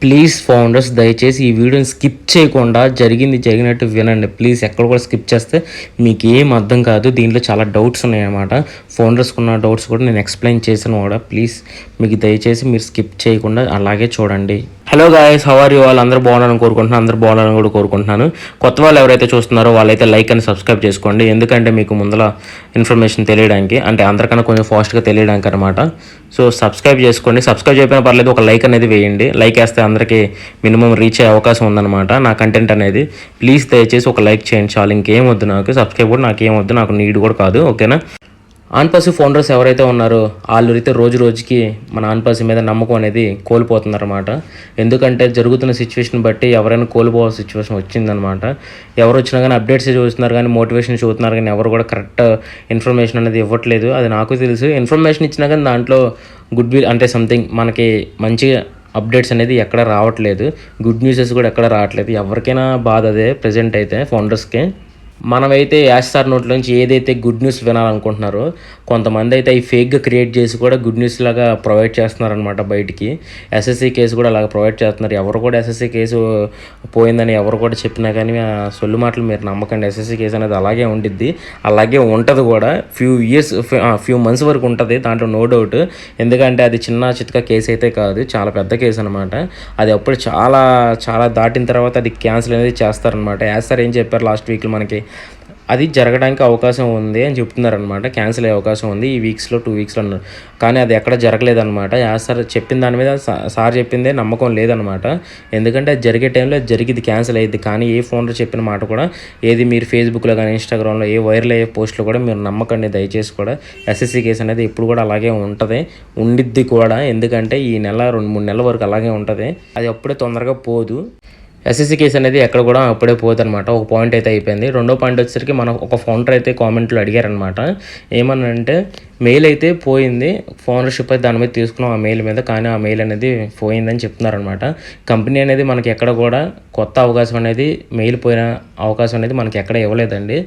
Please founders దయచేసి ఈ వీడియోని స్కిప్ చేయకుండా జరిగినట్టు వినండి ప్లీజ్. ఎక్కడ కూడా స్కిప్ చేస్తే మీకు ఏం అర్థం కాదు. దీంట్లో చాలా డౌట్స్ ఉన్నాయన్నమాట. ఫౌండర్స్కి ఉన్న డౌట్స్ కూడా నేను ఎక్స్ప్లెయిన్ చేశాను కూడా. ప్లీజ్ మీకు దయచేసి మీరు స్కిప్ చేయకుండా అలాగే చూడండి. Hello guys, how are you? వాళ్ళు అందరూ బాగున్నారని కోరుకుంటున్నాను. అందరూ బాగున్నారని కూడా కోరుకుంటున్నాను. కొత్త వాళ్ళు ఎవరైతే చూస్తున్నారో వాళ్ళైతే లైక్ అని సబ్స్క్రైబ్ చేసుకోండి. ఎందుకంటే మీకు ముందర ఇన్ఫర్మేషన్ తెలియడానికి, అంటే అందరికన్నా కొంచెం ఫాస్ట్గా తెలియడానికి అనమాట. సో సబ్స్క్రైబ్ చేసుకోండి. సబ్స్క్రైబ్ చేయకపోయినా పర్లేదు, ఒక లైక్ అనేది వేయండి. లైక్ వేస్తే అందరికీ మినిమం రీచ్ అయ్యే అవకాశం ఉందన్నమాట నా కంటెంట్ అనేది. ప్లీజ్ దయచేసి ఒక లైక్ చేయండి చాలు, ఇంకేం వద్దు నాకు. సబ్స్క్రైబ్ కూడా నాకేం వద్దు, నాకు నీడ్ కూడా కాదు. ఓకేనా? ఆన్పాసివ్ ఫౌండర్స్ ఎవరైతే ఉన్నారో వాళ్ళు అయితే రోజు రోజుకి మన ఆన్పాసివ్ మీద నమ్మకం అనేది కోల్పోతున్నారన్నమాట. ఎందుకంటే జరుగుతున్న సిచ్యువేషన్ బట్టి ఎవరైనా కోల్పోవాల్సిన సిచ్యువేషన్ వచ్చిందనమాట. ఎవరు వచ్చినా కానీ అప్డేట్స్ చూస్తున్నారు కానీ మోటివేషన్ చూస్తున్నారు కానీ ఎవరు కూడా కరెక్ట్ ఇన్ఫర్మేషన్ అనేది ఇవ్వట్లేదు. అది నాకు తెలుసు. ఇన్ఫర్మేషన్ ఇచ్చినా కానీ దాంట్లో గుడ్ విల్ అంటే సంథింగ్ మనకి మంచిగా అప్డేట్స్ అనేది ఎక్కడ రావట్లేదు. గుడ్ న్యూసెస్ కూడా ఎక్కడ రావట్లేదు. ఎవరికైనా బాధ అదే ప్రజెంట్ అయితే ఫౌండర్స్కి. మనమైతే యాస్టార్ నోట్లోంచి ఏదైతే గుడ్ న్యూస్ వినాలనుకుంటున్నారో కొంతమంది అయితే ఈ ఫేక్గా క్రియేట్ చేసి కూడా గుడ్ న్యూస్ లాగా ప్రొవైడ్ చేస్తున్నారనమాట బయటికి. ఎస్ఎస్సి కేసు కూడా అలాగ ప్రొవైడ్ చేస్తున్నారు. ఎవరు కూడా ఎస్ఎస్సి కేసు పోయిందని ఎవరు కూడా చెప్పినా కానీ సొల్లు మాటలు మీరు నమ్మకండి. ఎస్ఎస్సి కేసు అనేది అలాగే ఉండిద్ది, అలాగే ఉంటుంది కూడా. ఫ్యూ మంత్స్ వరకు ఉంటుంది, దాంట్లో నో డౌట్. ఎందుకంటే అది చిన్న చిత్కా కేసు అయితే కాదు, చాలా పెద్ద కేసు అనమాట. అది అప్పుడు చాలా చాలా దాటిన తర్వాత అది క్యాన్సిల్ అనేది చేస్తారనమాట. యాస్టార్ ఏం చెప్పారు లాస్ట్ వీక్లో మనకి, అది జరగడానికి అవకాశం ఉంది అని చెప్తున్నారనమాట. క్యాన్సిల్ అయ్యే అవకాశం ఉంది ఈ వీక్స్లో 2 వీక్స్లో అన్నారు. కానీ అది ఎక్కడ జరగలేదనమాట. సార్ చెప్పిన దాని మీద సార్ చెప్పిందే నమ్మకం లేదనమాట. ఎందుకంటే అది జరిగే టైంలో అది జరిగింది, క్యాన్సిల్ అయ్యింది. కానీ ఏ ఫోన్లో చెప్పిన మాట కూడా ఏది మీరు ఫేస్బుక్లో కానీ ఇన్స్టాగ్రామ్లో ఏ వైరల్ అయ్యే పోస్టులు కూడా మీరు నమ్మకండి దయచేసి కూడా. ఎస్ఎస్సి కేసు అనేది ఇప్పుడు కూడా అలాగే ఉంటుంది, ఉండిద్ది కూడా. ఎందుకంటే ఈ నెల 2-3 నెలల వరకు అలాగే ఉంటుంది. అది అప్పుడే తొందరగా పోదు. ఎస్ఎస్సి కేసు అనేది ఎక్కడ కూడా అప్పుడే పోదనమాట. ఒక పాయింట్ అయితే అయిపోయింది. రెండో పాయింట్ వచ్చేసరికి మన ఒక ఫౌండర్ అయితే కామెంట్లో అడిగారనమాట. ఏమనంటే మెయిల్ అయితే పోయింది, ఫౌండర్షిప్ అయితే దాని మీద తీసుకున్నాం ఆ మెయిల్ మీద, కానీ ఆ మెయిల్ అనేది పోయిందని చెప్తున్నారనమాట. కంపెనీ అనేది మనకి ఎక్కడ కూడా కొత్త అవకాశం అనేది, మెయిల్ పోయిన అవకాశం అనేది మనకి ఎక్కడ ఇవ్వలేదండి.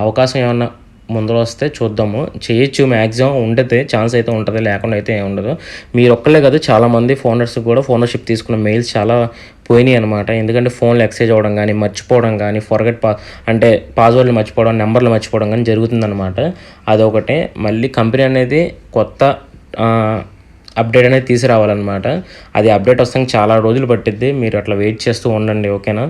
అవకాశం ఏమన్నా ముందర వస్తే చూద్దాము, చేయొచ్చు. మ్యాక్సిమం ఉంటుంది, ఛాన్స్ అయితే ఉంటుంది, లేకుండా అయితే ఏమి ఉండదు. మీరు ఒక్కలే కాదు, చాలామంది ఫౌండర్స్ కూడా ఫౌండర్షిప్ తీసుకున్న మెయిల్స్ చాలా పోయినాయి అనమాట. ఎందుకంటే ఫోన్లు ఎక్స్చేంజ్ అవ్వడం కానీ, మర్చిపోవడం కానీ, అంటే పాస్వర్డ్లు మర్చిపోవడం, నెంబర్లు మర్చిపోవడం కానీ జరుగుతుందన్నమాట. అదొకటే. మళ్ళీ కంపెనీ అనేది కొత్త అప్డేట్ అనేది తీసుకురావాలన్నమాట. అది అప్డేట్ వస్తానికి చాలా రోజులు పట్టిద్ది. మీరు అట్లా వెయిట్ చేస్తూ ఉండండి. ఓకేనా?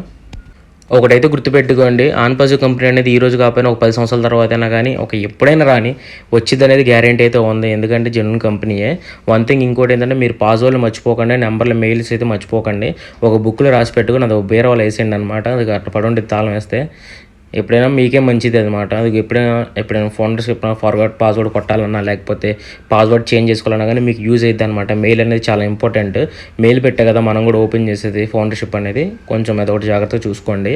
ఒకటైతే గుర్తుపెట్టుకోండి, ఆన్పాసివ్ కంపెనీ అనేది ఈ రోజు కాకపోయినా ఒక 10 సంవత్సరాల తర్వాత అయినా కానీ ఎప్పుడైనా రాని వచ్చింది అనేది గ్యారెంటీ అయితే ఉంది. ఎందుకంటే జెన్యూన్ కంపెనీయే. వన్ థింగ్ ఇంకోటి ఏంటంటే మీరు పాస్వర్డ్లు మర్చిపోకండి, నెంబర్లు మెయిల్స్ అయితే మర్చిపోకండి. ఒక బుక్లో రాసి పెట్టుకుని అది వేరే వాళ్ళు వేసేయండి అనమాట. అది అట్లా పడుండి తాళం వేస్తే ఎప్పుడైనా మీకే మంచిది అనమాట. అది ఎప్పుడైనా ఫౌండర్స్ ఎప్పుడైనా ఫార్వర్డ్ పాస్వర్డ్ కొట్టాలన్నా లేకపోతే పాస్వర్డ్ చేంజ్ చేసుకోవాలన్నా కానీ మీకు యూజ్ అవుతుంది అనమాట. మెయిల్ అనేది చాలా ఇంపార్టెంట్. మెయిల్ పెట్టే కదా మనం కూడా ఓపెన్ చేసేది ఫౌండర్షిప్ అనేది. కొంచెం అదొకటి జాగ్రత్తగా చూసుకోండి.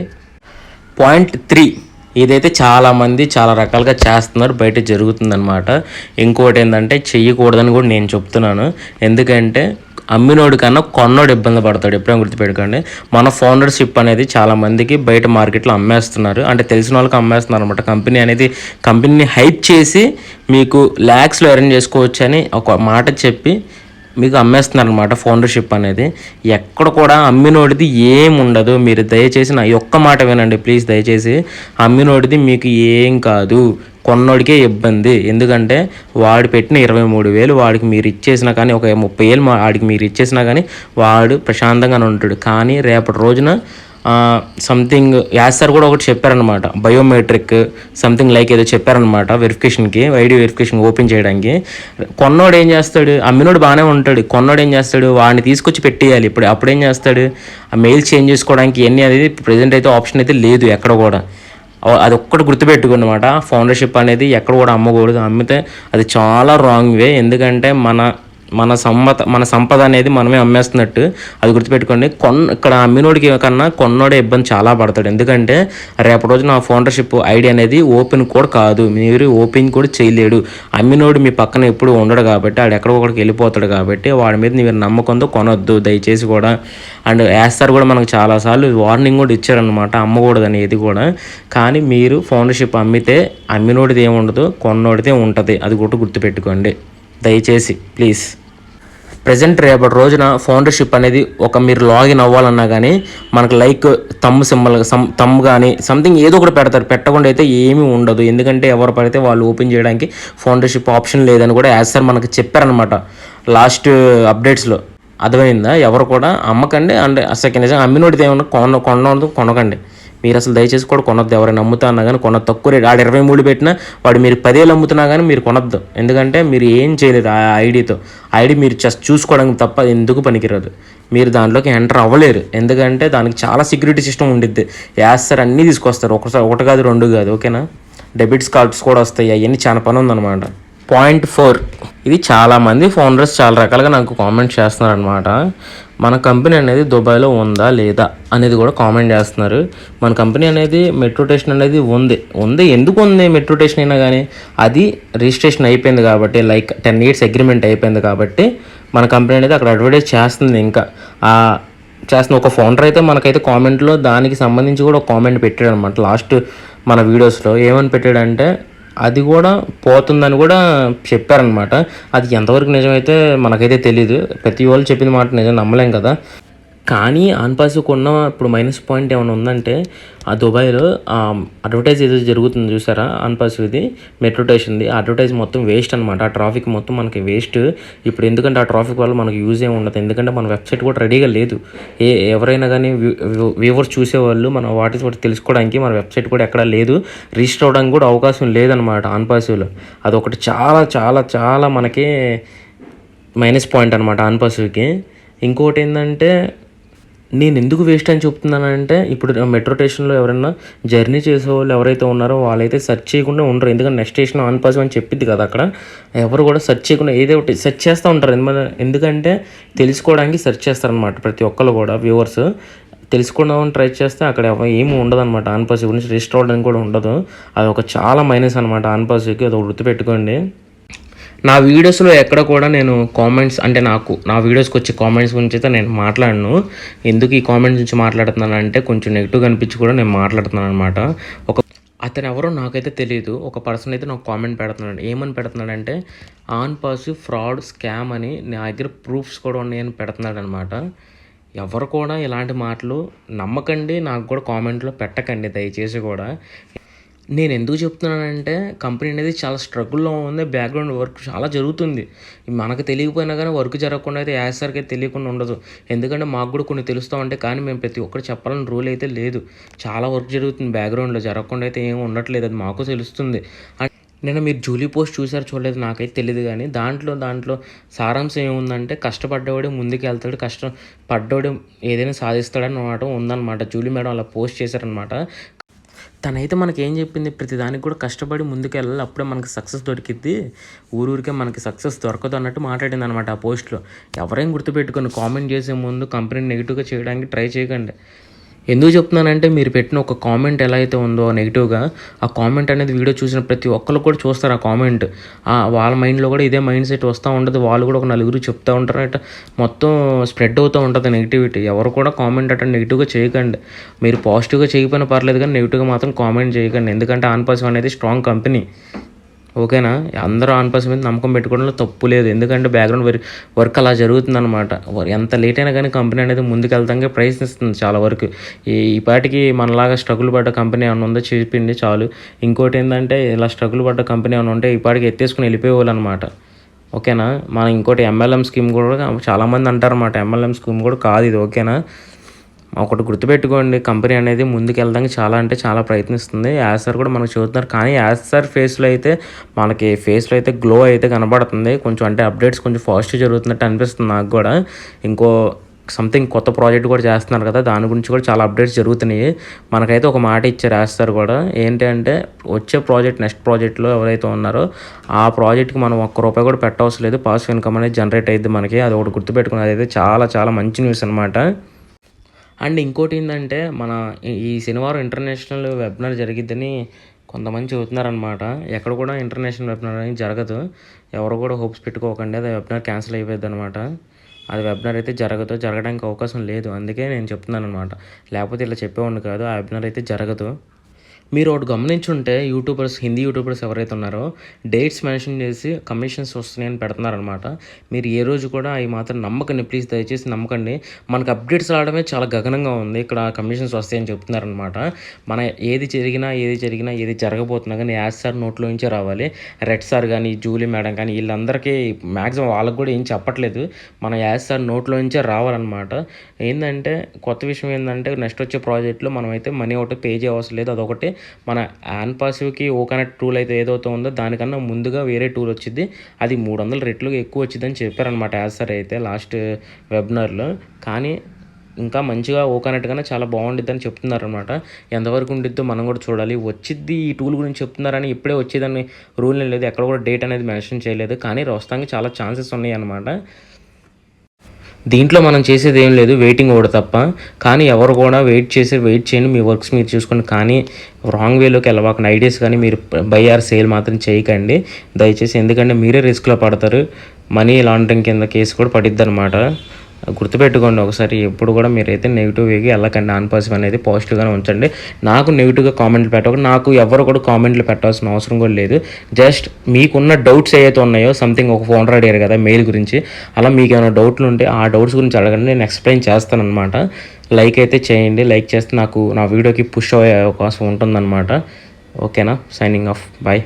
పాయింట్ 3, ఇదైతే చాలామంది చాలా రకాలుగా చేస్తున్నారు, బయట జరుగుతుందన్నమాట. ఇంకోటి ఏంటంటే చెయ్యకూడదని కూడా నేను చెప్తున్నాను. ఎందుకంటే అమ్మినోడు కన్నా కొన్నోడు ఇబ్బంది పడతాడు. ఎప్పుడైనా గుర్తుపెట్టుకోండి. మన ఫౌండర్షిప్ అనేది చాలామందికి బయట మార్కెట్లో అమ్మేస్తున్నారు, అంటే తెలిసిన వాళ్ళకి అమ్మేస్తున్నారు అనమాట. కంపెనీని హైప్ చేసి మీకు ల్యాక్స్లో ఎర్న్ చేసుకోవచ్చు అని ఒక మాట చెప్పి మీకు అమ్మేస్తున్నారు అనమాట ఫౌండర్షిప్ అనేది. ఎక్కడ కూడా అమ్మినోడిది ఏం ఉండదు. మీరు దయచేసి నా ఒక్క మాట వినండి ప్లీజ్. దయచేసి అమ్మినోడిది మీకు ఏం కాదు, కొన్నోడికే ఇబ్బంది. ఎందుకంటే వాడు పెట్టిన 23,000 వాడికి మీరు ఇచ్చేసినా కానీ, ఒక 30,000 వాడికి మీరు ఇచ్చేసినా కానీ వాడు ప్రశాంతంగానే ఉంటాడు. కానీ రేపటి రోజున సంథింగ్ యాస్టార్ కూడా ఒకటి చెప్పారనమాట, బయోమెట్రిక్ సంథింగ్ లైక్ ఏదో చెప్పారనమాట వెరిఫికేషన్కి, ఐడి వెరిఫికేషన్ ఓపెన్ చేయడానికి. కొన్నోడు ఏం చేస్తాడు? అమ్మినోడు బాగానే ఉంటాడు, కొన్నోడు ఏం చేస్తాడు? వాడిని తీసుకొచ్చి పెట్టేయాలి. అప్పుడేం చేస్తాడు? ఆ మెయిల్ చేంజ్ చేసుకోవడానికి ఇవన్నీ అనేది ప్రజెంట్ అయితే ఆప్షన్ అయితే లేదు ఎక్కడ కూడా. అది ఒక్కటి గుర్తుపెట్టుకోండి అనమాట. ఫౌండర్షిప్ అనేది ఎక్కడ కూడా అమ్మకూడదు. అమ్మితే అది చాలా రాంగ్ వే. ఎందుకంటే మన సంపద అనేది మనమే అమ్మేస్తున్నట్టు. అది గుర్తుపెట్టుకోండి. ఇక్కడ అమ్మినోడికి కన్నా కొన్నోడే ఇబ్బంది చాలా పడతాడు. ఎందుకంటే రేపటి రోజు నా ఫౌండర్షిప్ ఐడి అనేది ఓపెన్ కూడా కాదు, మీరు ఓపెన్ కూడా చేయలేడు. అమ్మినోడు మీ పక్కన ఎప్పుడు ఉండడు కాబట్టి, ఆడు ఎక్కడికొక్కడికి వెళ్ళిపోతాడు కాబట్టి వాడి మీద మీరు నమ్మకంతో కొనొద్దు దయచేసి కూడా. అండ్ యాస్టార్ కూడా మనకు చాలాసార్లు వార్నింగ్ కూడా ఇచ్చారనమాట, అమ్మకూడదని ఏది కూడా. కానీ మీరు ఫౌండర్షిప్ అమ్మితే అమ్మినోడిది ఏముండదు, కొన్నోడిదే ఉంటుంది. అది కూడా గుర్తుపెట్టుకోండి దయచేసి ప్లీజ్. ప్రజెంట్ రేపటి రోజున ఫౌండర్షిప్ అనేది ఒక మీరు లాగిన్ అవ్వాలన్నా కానీ మనకు లైక్ తమ్ సింబల్ తమ్ కానీ సంథింగ్ ఏదో ఒకటి పెడతారు. పెట్టకుండా అయితే ఏమీ ఉండదు. ఎందుకంటే ఎవరు పడితే వాళ్ళు ఓపెన్ చేయడానికి ఫౌండర్షిప్ ఆప్షన్ లేదని కూడా యాజ్ సార్ మనకు చెప్పారనమాట లాస్ట్ అప్డేట్స్లో. అర్థమైందా? ఎవరు కూడా అమ్మకండి. అంటే సెకండ్ నిజంగా అమ్మినోడితే ఏమన్నా కొనకండి. మీరు అసలు దయచేసి కూడా కొనొద్దు. ఎవరైనా అమ్ముతా అన్నా కానీ కొనొద్దు. తక్కువ రేట్ ఆడు 23 పెట్టినా వాడు మీరు 10,000 అమ్ముతున్నా కానీ మీరు కొనొద్దు. ఎందుకంటే మీరు ఏం చేయలేదు ఆ ఐడితో. ఐడి మీరు జస్ట్ చూసుకోవడానికి తప్ప ఎందుకు పనికిరాదు. మీరు దాంట్లోకి ఎంటర్ అవ్వలేరు. ఎందుకంటే దానికి చాలా సెక్యూరిటీ సిస్టమ్ ఉండిద్ది. సార్ అన్నీ తీసుకొస్తారు. ఒకటి కాదు 2 కాదు. ఓకేనా? డెబిట్స్ కార్డ్స్ కూడా వస్తాయి. అవన్నీ చాలా పని ఉందన్నమాట. పాయింట్ 4, ఇది చాలామంది ఫౌండర్స్ చాలా రకాలుగా నాకు కామెంట్ చేస్తున్నారు అనమాట. మన కంపెనీ అనేది దుబాయ్లో ఉందా లేదా అనేది కూడా కామెంట్ చేస్తున్నారు. మన కంపెనీ అనేది మెట్రో స్టేషన్ అనేది ఉంది. ఎందుకు ఉంది మెట్రో స్టేషన్ అయినా కానీ? అది రిజిస్ట్రేషన్ అయిపోయింది కాబట్టి, లైక్ 10 years అగ్రిమెంట్ అయిపోయింది కాబట్టి మన కంపెనీ అనేది అక్కడ అడ్వర్టైజ్ చేస్తుంది. ఇంకా చేస్తున్న ఒక ఫౌండర్ అయితే మనకైతే కామెంట్లో దానికి సంబంధించి కూడా ఒక కామెంట్ పెట్టాడు అనమాట. లాస్ట్ మన వీడియోస్లో ఏమని పెట్టాడంటే అది కూడా పోతుందని కూడా చెప్పారనమాట. అది ఎంతవరకు నిజమైతే మనకైతే తెలియదు. ప్రతి వాళ్ళు చెప్పిన మాట నిజం నమ్మలేం కదా. కానీ ఆన్పాస్కి ఉన్న ఇప్పుడు మైనస్ పాయింట్ ఏమైనా ఉందంటే ఆ దుబాయ్లో అడ్వర్టైజ్ ఏదో జరుగుతుంది చూసారా, ఆన్పాస్ ఇది మెట్రో స్టేషన్ది. ఆ అడ్వర్టైజ్ మొత్తం వేస్ట్ అనమాట. ఆ ట్రాఫిక్ మొత్తం మనకి వేస్ట్. ఇప్పుడు ఎందుకంటే ఆ ట్రాఫిక్ వల్ల మనకు యూజ్ ఏమి ఉండదు. ఎందుకంటే మన వెబ్సైట్ కూడా రెడీగా లేదు. ఎవరైనా కానీ వ్యూవర్స్ చూసేవాళ్ళు మన వాటి తెలుసుకోవడానికి మన వెబ్సైట్ కూడా ఎక్కడా లేదు. రిజిస్టర్ అవ్వడానికి కూడా అవకాశం లేదనమాట ఆన్పాస్లో. అదొకటి చాలా చాలా చాలా మనకి మైనస్ పాయింట్ అనమాట ఆన్పాస్కి. ఇంకోటి ఏంటంటే నేను ఎందుకు వేస్ట్ అని చెప్తున్నానంటే ఇప్పుడు మెట్రో స్టేషన్లో ఎవరైనా జర్నీ చేసేవాళ్ళు ఎవరైతే ఉన్నారో వాళ్ళైతే సెర్చ్ చేయకుండా ఉండరు. ఎందుకంటే నెక్స్ట్ స్టేషన్ ఆన్పాస్ అని చెప్పిద్ది కదా అక్కడ. ఎవరు కూడా సెర్చ్ చేయకుండా ఏదో ఒకటి సెర్చ్ చేస్తూ ఉంటారు. ఎందుకంటే తెలుసుకోవడానికి సెర్చ్ చేస్తారనమాట ప్రతి ఒక్కరు కూడా. వ్యూవర్స్ తెలుసుకోవడం ట్రై చేస్తే అక్కడ ఏమి ఉండదు అనమాట. ఆన్పాస్ గురించి రిజిస్టర్ అవ్వడానికి కూడా ఉండదు. అది ఒక చాలా మైనస్ అనమాట ఆన్పాస్కి. అది గుర్తుపెట్టుకోండి. నా వీడియోస్లో ఎక్కడ కూడా నేను కామెంట్స్ అంటే నా వీడియోస్కి వచ్చే కామెంట్స్ గురించి అయితే నేను మాట్లాడను. ఎందుకు ఈ కామెంట్స్ నుంచి మాట్లాడుతున్నాను అంటే కొంచెం నెగిటివ్గా అనిపించి కూడా నేను మాట్లాడుతున్నాను అనమాట. అతను ఎవరో నాకైతే తెలియదు. ఒక పర్సన్ అయితే నాకు కామెంట్ పెడుతున్నాడు. ఏమని పెడుతున్నాడంటే ఆన్పాస్ ఫ్రాడ్ స్కామ్ అని నా దగ్గర ప్రూఫ్స్ కూడా ఉన్నాయని పెడుతున్నాడు అనమాట. ఎవరు కూడా ఇలాంటి మాటలు నమ్మకండి. నాకు కూడా కామెంట్లో పెట్టకండి దయచేసి కూడా. నేను ఎందుకు చెప్తున్నానంటే కంపెనీ అనేది చాలా స్ట్రగుల్లో ఉంది. బ్యాక్గ్రౌండ్ వర్క్ చాలా జరుగుతుంది. మనకు తెలియకపోయినా కానీ వర్క్ జరగకుండా అయితే యాసర్కి తెలియకుండా ఉండదు. ఎందుకంటే మాకు కూడా కొన్ని తెలుస్తూ ఉంటాయి. కానీ మేము ప్రతి ఒక్కరు చెప్పాలని రూల్ అయితే లేదు. చాలా వర్క్ జరుగుతుంది బ్యాక్గ్రౌండ్లో. జరగకుండా అయితే ఏమి ఉండట్లేదు. అది మాకు తెలుస్తుంది. నేను మీరు జూలీ పోస్ట్ చూసారు చూడలేదు నాకైతే తెలియదు. కానీ దాంట్లో సారాంశం ఏముందంటే కష్టపడ్డవాడే ముందుకు వెళ్తాడు, కష్టపడ్డవాడు ఏదైనా సాధిస్తాడని అనమాట ఉందన్నమాట. జూలీ మేడం అలా పోస్ట్ చేశారనమాట. తనైతే మనకి ఏం చెప్పింది, ప్రతి దానికి కూడా కష్టపడి ముందుకు వెళ్ళాలి, అప్పుడే మనకి సక్సెస్ దొరికిద్ది, ఊరికే మనకి సక్సెస్ దొరకదు అన్నట్టు మాట్లాడింది అనమాట ఆ పోస్ట్లో. ఎవరైనా గుర్తుపెట్టుకొని కామెంట్ చేసే ముందు కంపెనీని నెగిటివ్గా చేయడానికి ట్రై చేయకండి. ఎందుకు చెప్తున్నానంటే మీరు పెట్టిన ఒక కామెంట్ ఎలా అయితే ఉందో నెగిటివ్గా, ఆ కామెంట్ అనేది వీడియో చూసిన ప్రతి ఒక్కరు కూడా చూస్తారు ఆ కామెంట్. వాళ్ళ మైండ్లో కూడా ఇదే మైండ్ సెట్ వస్తూ ఉంటుంది. వాళ్ళు కూడా ఒక నలుగురు చెప్తూ ఉంటారు. అట్లా మొత్తం స్ప్రెడ్ అవుతూ ఉంటుంది నెగిటివిటీ. ఎవరు కూడా కామెంట్ అట్లా నెగిటివ్గా చేయకండి. మీరు పాజిటివ్గా చేయకపోయినా పర్లేదు కానీ నెగిటివ్గా మాత్రం కామెంట్ చేయకండి. ఎందుకంటే ఆన్పాస్ అనేది స్ట్రాంగ్ కంపెనీ. ఓకేనా? అందరూ ఆన్పాస్ మీద నమ్మకం పెట్టుకోవడంలో తప్పు లేదు. ఎందుకంటే బ్యాక్గ్రౌండ్ వర్క్ అలా జరుగుతుందన్నమాట. ఎంత లేట్ అయినా కానీ కంపెనీ అనేది ముందుకు వెళ్తానికి ప్రయత్నిస్తుంది చాలా వరకు. ఈ పాటికి మనలాగా స్ట్రగుల్ పడ్డ కంపెనీ ఏమైనా ఉందో చెప్పింది చాలు. ఇంకోటి ఏంటంటే ఇలా స్ట్రగుల్ పడ్డ కంపెనీ ఏమైనా ఉంటే ఈ పాటికి ఎత్తేసుకుని వెళ్ళిపోయేవాళ్ళు అనమాట. ఓకేనా? మనం ఇంకోటి MLM స్కీమ్ కూడా చాలామంది అంటారన్నమాట. MLM స్కీమ్ కూడా కాదు ఇది. ఓకేనా? ఒకటి గుర్తుపెట్టుకోండి, కంపెనీ అనేది ముందుకు వెళ్ళడానికి చాలా అంటే చాలా ప్రయత్నిస్తుంది. యాసర్ కూడా మనకు చూస్తున్నారు. కానీ యాసర్ ఫేస్లో అయితే గ్లో అయితే కనబడుతుంది కొంచెం. అంటే అప్డేట్స్ కొంచెం ఫాస్ట్ జరుగుతున్నట్టు అనిపిస్తుంది నాకు కూడా. ఇంకో సంథింగ్ కొత్త ప్రాజెక్ట్ కూడా చేస్తున్నారు కదా, దాని గురించి కూడా చాలా అప్డేట్స్ జరుగుతున్నాయి. మనకైతే ఒక మాట ఇచ్చారు యాసర్ కూడా. ఏంటి అంటే వచ్చే నెక్స్ట్ ప్రాజెక్ట్లో ఎవరైతే ఉన్నారో ఆ ప్రాజెక్ట్కి మనం ₹1 కూడా పెట్టవలసిన లేదు. పాసివ్ ఇన్కమ్ అనేది జనరేట్ అయ్యింది మనకి. అది ఒకటి గుర్తుపెట్టుకుని. అదైతే చాలా చాలా మంచి న్యూస్ అనమాట. అండ్ ఇంకోటి ఏంటంటే ఈ శనివారం ఇంటర్నేషనల్ వెబినార్ జరిగిద్దని కొంతమంది చెబుతున్నారనమాట. ఎక్కడ కూడా ఇంటర్నేషనల్ వెబినార్ అనేది జరగదు. ఎవరు కూడా హోప్స్ పెట్టుకోకండి. అది వెబినార్ క్యాన్సిల్ అయిపోద్ది అనమాట. అది వెబినార్ అయితే జరగడానికి అవకాశం లేదు. అందుకే నేను చెప్తున్నాను అనమాట. లేకపోతే ఇలా చెప్పేవాడిని కాదు. ఆ వెబినార్ అయితే జరగదు. మీరు ఒకటి గమనించుంటే యూట్యూబర్స్, హిందీ యూట్యూబర్స్ ఎవరైతే ఉన్నారో డేట్స్ మెన్షన్ చేసి కమిషన్స్ వస్తున్నాయని పెడుతున్నారనమాట. మీరు ఏ రోజు కూడా అవి మాత్రం నమ్మకండి, ప్లీజ్ దయచేసి నమ్మకండి. మనకు అప్డేట్స్ రావడమే చాలా గగనంగా ఉంది. ఇక్కడ కమిషన్స్ వస్తాయని చెప్తున్నారనమాట. మన ఏది జరిగినా ఏది జరగబోతున్నా కానీ యాజ్ సార్ నోట్లో నుంచే రావాలి. రెడ్ సార్ కానీ, జూలీ మేడం కానీ వీళ్ళందరికీ మ్యాక్సిమం వాళ్ళకి కూడా ఏం చెప్పట్లేదు. మన యాజ్ సార్ నోట్లో నుంచే రావాలన్నమాట. ఏంటంటే కొత్త విషయం ఏంటంటే నెక్స్ట్ వచ్చే ప్రాజెక్ట్లో మనమైతే మనీ ఒకటి పే చేయవలసిన లేదు. అదొకటి మన యాన్ పాసివ్కి ఓకనెక్ట్ టూల్ అయితే ఏదైతే ఉందో దానికన్నా ముందుగా వేరే టూల్ వచ్చింది. అది 300 రెట్లు ఎక్కువ వచ్చిందని చెప్పారనమాట యాజ్ సార్ అయితే లాస్ట్ వెబినార్లో. కానీ ఇంకా మంచిగా ఓకనెక్ట్ కానీ చాలా బాగుండిద్దని చెప్తున్నారనమాట. ఎంతవరకు ఉండిద్దో మనం కూడా చూడాలి. వచ్చిద్ది ఈ టూల్ గురించి చెప్తున్నారని ఇప్పుడే వచ్చేదని రూల్ ఏం లేదు. ఎక్కడ కూడా డేట్ అనేది మెన్షన్ చేయలేదు. కానీ వస్తానికి చాలా ఛాన్సెస్ ఉన్నాయి అన్నమాట. దీంట్లో మనం చేసేది ఏం లేదు, వెయిటింగ్ ఒకటి తప్ప. కానీ ఎవరు కూడా వెయిట్ చేయండి, మీ వర్క్స్ మీరు చూసుకోండి. కానీ రాంగ్ వేలోకి వెళ్ళవాకండి. ఐడియాస్ కానీ మీరు బై ఆర్ సేల్ మాత్రం చేయకండి దయచేసి. ఎందుకంటే మీరే రిస్క్లో పడతారు. మనీ లాండరింగ్ కింద కేసు కూడా పడిద్ది అనమాట. గుర్తుపెట్టుకోండి ఒకసారి. ఎప్పుడు కూడా మీరైతే నెగిటివ్ వేకి వెళ్ళకండి. ఆన్ పాసివ్ అనేది పాజిటివ్గానే ఉంచండి. నాకు నెగిటివ్గా కామెంట్లు పెట్టకండి. నాకు ఎవరు కూడా కామెంట్లు పెట్టాల్సిన అవసరం కూడా లేదు. జస్ట్ మీకున్న డౌట్స్ ఏవైతే ఉన్నాయో, సంథింగ్ ఒక ఫోన్ అడిగారు కదా మెయిల్ గురించి, అలా మీకు ఏమైనా డౌట్లు ఉంటే ఆ డౌట్స్ గురించి అడగండి, నేను ఎక్స్ప్లెయిన్ చేస్తాను అనమాట. లైక్ అయితే చేయండి. లైక్ చేస్తే నాకు నా వీడియోకి పుష్ అయ్యే అవకాశం ఉంటుందన్నమాట. ఓకేనా? Signing off. బాయ్.